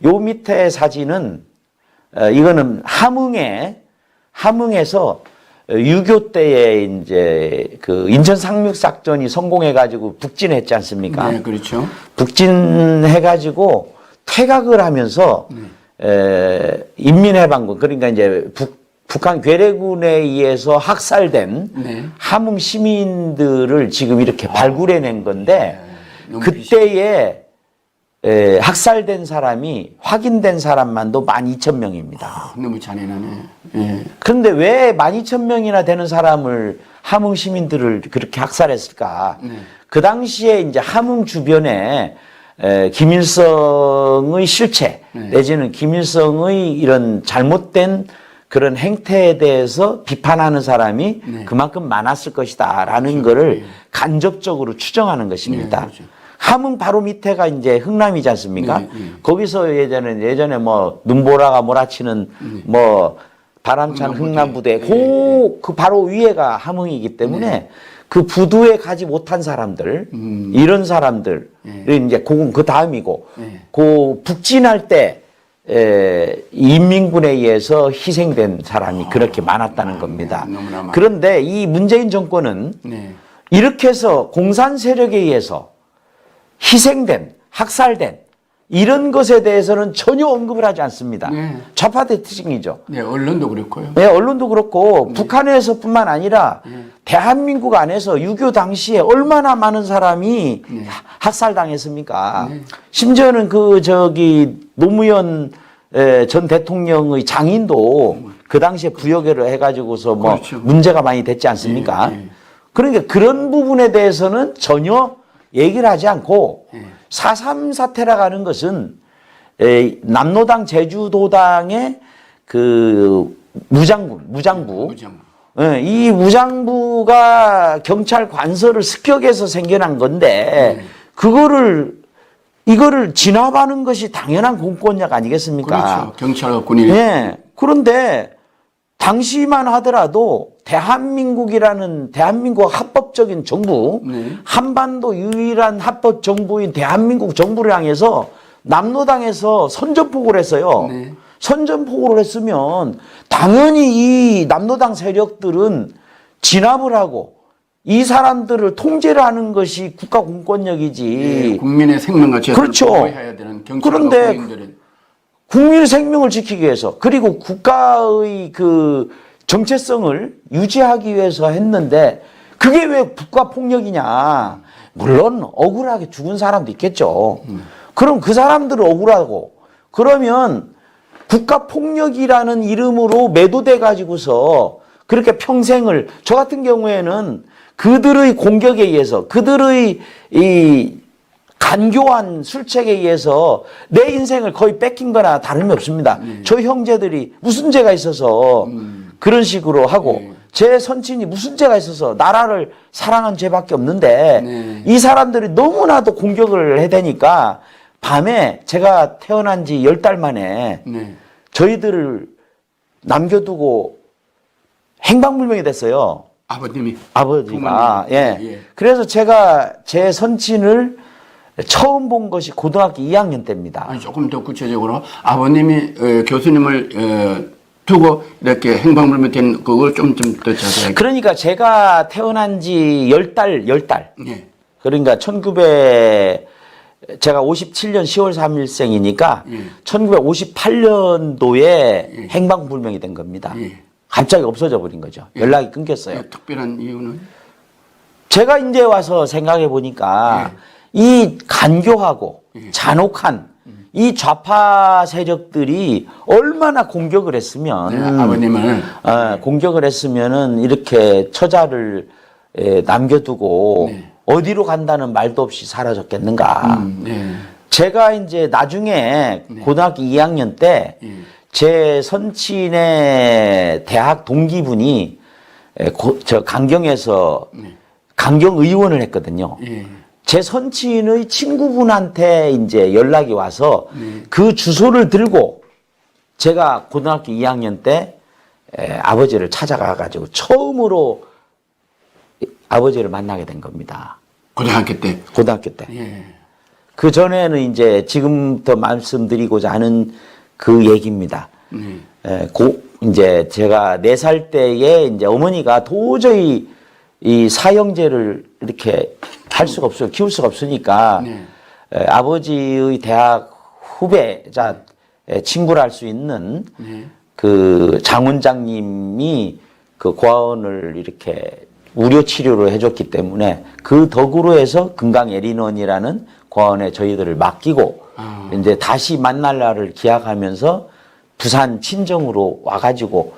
요 밑에 사진은 이거는 함흥에서 6.25 때에 이제 그 인천 상륙작전이 성공해가지고 북진했지 않습니까? 네, 그렇죠. 북진해가지고 퇴각을 하면서 인민해방군 그러니까 이제 북한 괴뢰군에 의해서 학살된 네. 함흥 시민들을 지금 이렇게 발굴해낸 건데 그때에 학살된 사람이 확인된 사람만도 12,000명입니다. 너무 잔인하네. 예. 그런데 왜 12,000명이나 되는 사람을 함흥 시민들을 그렇게 학살했을까? 네. 그 당시에 이제 함흥 주변에 김일성의 실체 내지는 김일성의 이런 잘못된 그런 행태에 대해서 비판하는 사람이 그만큼 많았을 것이다라는 거를 간접적으로 추정하는 것입니다. 네, 그렇죠. 함흥 바로 밑에가 이제 흥남이지 않습니까? 거기서 예전에 뭐 눈보라가 몰아치는 뭐 바람찬 흥남 부대 그 바로 위에가 함흥이기 때문에 그 부두에 가지 못한 사람들 이런 사람들이 이제 그 다음이고 그 북진할 때 인민군에 의해서 희생된 사람이 그렇게 많았다는 겁니다. 그런데 이 문재인 정권은 이렇게 해서 공산 세력에 의해서 희생된, 학살된 이런 것에 대해서는 전혀 언급을 하지 않습니다. 좌파 대특징이죠. 네, 언론도 그렇고요. 네, 언론도 그렇고 북한에서뿐만 아니라 대한민국 안에서 6.25 당시에 얼마나 많은 사람이 학살당했습니까? 심지어는 노무현 전 대통령의 장인도 그 당시에 부역회를 해가지고서 뭐 그렇죠. 문제가 많이 됐지 않습니까? 그러니까 그런 부분에 대해서는 전혀 얘기를 하지 않고 4.3 사태라고 하는 것은 남로당 제주도당의 그 무장부 이 무장부가 경찰 관서를 습격해서 생겨난 건데 이거를 진압하는 것이 당연한 공권력 아니겠습니까? 그렇죠. 경찰과 군이. 네. 그런데 당시만 하더라도 대한민국이라는 대한민국 합법적인 정부, 한반도 유일한 합법 정부인 대한민국 정부를 향해서 남로당에서 선전포고를 했어요. 선전포고를 했으면 당연히 이 남로당 세력들은 진압을 하고 이 사람들을 통제를 하는 것이 국가 공권력이지. 국민의 생명과 재산을 그렇죠. 보호해야 되는 경찰과 그런데 군인들은. 국민의 생명을 지키기 위해서 그리고 국가의 그 정체성을 유지하기 위해서 했는데 그게 왜 국가 폭력이냐. 물론 억울하게 죽은 사람도 있겠죠. 그럼 그 사람들을 억울하고 그러면 국가 폭력이라는 이름으로 매도돼 가지고서 그렇게 평생을 저 같은 경우에는 그들의 공격에 의해서 그들의 이 간교한 술책에 의해서 내 인생을 거의 뺏긴 거나 다름이 없습니다. 저 형제들이 무슨 죄가 있어서 그런 식으로 하고 제 선친이 무슨 죄가 있어서 나라를 사랑한 죄밖에 없는데 이 사람들이 너무나도 공격을 해대니까 밤에 제가 태어난 지 10달 만에 저희들을 남겨두고 행방불명이 됐어요. 아버지가. 예. 그래서 제가 제 선친을 처음 본 것이 고등학교 2학년 때입니다. 아니, 조금 더 구체적으로 아버님이 교수님을 두고 이렇게 행방불명 된 그걸 좀 더 자세하게. 그러니까 제가 태어난 지 10달. 예. 그러니까 제가 57년 10월 3일생이니까 1958년도에 행방불명이 된 겁니다. 갑자기 없어져 버린 거죠. 연락이 끊겼어요. 특별한 이유는? 제가 이제 와서 생각해 보니까 이 간교하고 잔혹한 이 좌파 세력들이 얼마나 공격을 했으면 아버님을 공격을 했으면은 이렇게 처자를 남겨두고 어디로 간다는 말도 없이 사라졌겠는가. 제가 이제 나중에 고등학교 2학년 때 제 선친의 대학 동기분이 저 강경에서 강경의원을 했거든요. 제 선친의 친구분한테 이제 연락이 와서 그 주소를 들고 제가 고등학교 2학년 때 아버지를 찾아가가지고 처음으로 아버지를 만나게 된 겁니다. 고등학교 때. 고등학교 때. 그 전에는 이제 지금부터 말씀드리고자 하는 그 얘기입니다. 이제 제가 4살 때에 이제 어머니가 도저히 이 사형제를 이렇게 할 수가 없어요. 키울 수가 없으니까 아버지의 대학 후배자 친구를 할 수 있는 그 장원장님이 그 고아원을 이렇게 무료 치료를 해줬기 때문에 그 덕으로 해서 금강 에린원이라는 고아원에 저희들을 맡기고 이제 다시 만날 날을 기약하면서 부산 친정으로 와가지고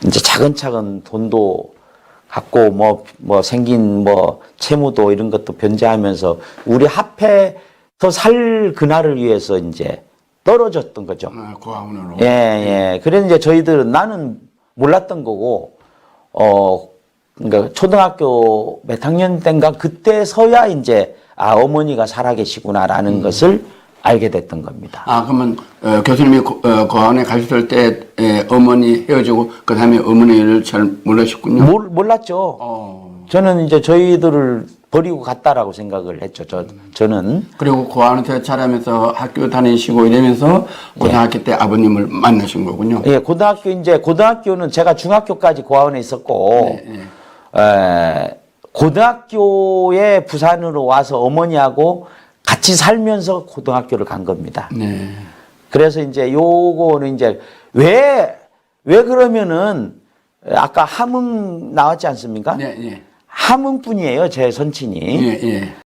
이제 차근차근 돈도 갖고 뭐 생긴 뭐 채무도 이런 것도 변제하면서 우리 합해서 살 그날을 위해서 이제 떨어졌던 거죠. 고아원으로. 예, 예. 그래서 이제 저희들은 나는 몰랐던 거고, 그러니까 초등학교 몇 학년 때인가 그때서야 이제 어머니가 살아계시구나라는 것을 알게 됐던 겁니다. 그러면 교수님이 고아원에 가셨을 때 어머니 헤어지고 그 다음에 어머니를 잘 몰라셨군요. 몰랐죠. 저는 이제 저희들을 버리고 갔다라고 생각을 했죠. 저는. 그리고 고아원에서 자라면서 학교 다니시고 이러면서 고등학교 때 아버님을 만나신 거군요. 예, 고등학교는 제가 중학교까지 고아원에 있었고, 고등학교에 부산으로 와서 어머니하고 같이 살면서 고등학교를 간 겁니다. 그래서 이제 요거는 이제 왜 그러면은 아까 함흥 나왔지 않습니까? 함흥뿐이에요, 제 선친이.